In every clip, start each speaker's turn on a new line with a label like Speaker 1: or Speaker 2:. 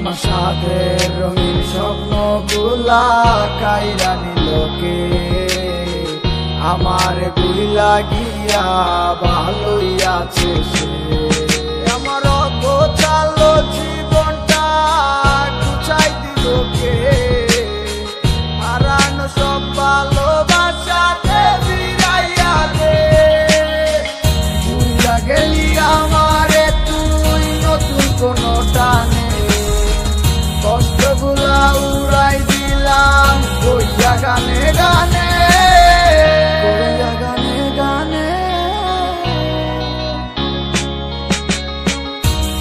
Speaker 1: আমার সাথে রঙিন স্বপ্নগুলা কাইরা নিলোকে, আমার গুলা গিয়া ভালোই আছে সে। আমার অগোছালো জীবনটা গুছাই দিলোকে, হারানো সব ভালোবাসাতে ফিরাইয়া দে। ভুইলা গেলি আমারে তুই নতুন কোনো টানে, কষ্টগুলা উড়াই দিলাম কইয়া গানে গানে, কইয়া গানে গানে।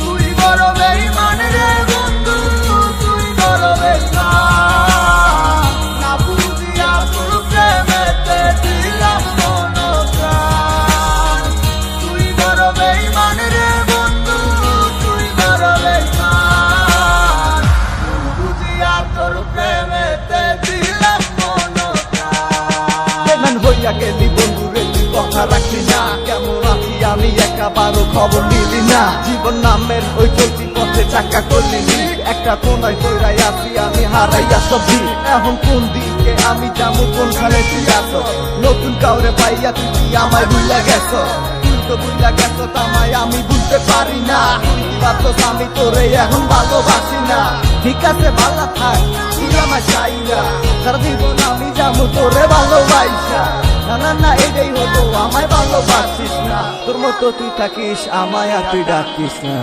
Speaker 1: তুই বড় বেঈমান রে বন্ধু, তুই বড় বেঈমান, না বুঝিয়া তোর প্রেমেতে দিলাম মন প্রাণ। তুই বড় বেঈমান রে বন্ধু, তুই বড় বেঈমান, বুঝিয়া তোর প্রেমেতে দিলাম মন প্রাণ। বেঈমান হইয়া গেলি বন্ধু রে, তুই কথা রাখলি না, কেমন আছি আমি একাবারও খবর নিলি না। জীবন নামের ওই চলতি পথে চাকা করলি, একটা কোনায় কইরাই আছি আমি হারাইয়া সবজি। এখন কোন দিকে আমি যাবো, কোনখানে তুই আছো? নতুন কাউরে পাইয়া তুই কি আমায় ভুইলা গেছ? তুই তো ভুইলা গেছ তামায় আমি বুঝতে পারি না, বাতস আমি তোরে এখন ভালোবাসি না। ঠিক আছে ভালো থাক, আমার চাইরা সারা জীবন আমি যাবো তোরে ভালোবাসা। না না না এটাই হতো, আমায় ভালোবাসিস না, তোর মতো তুই থাকিস আমায় আর তুই ডাকিস না।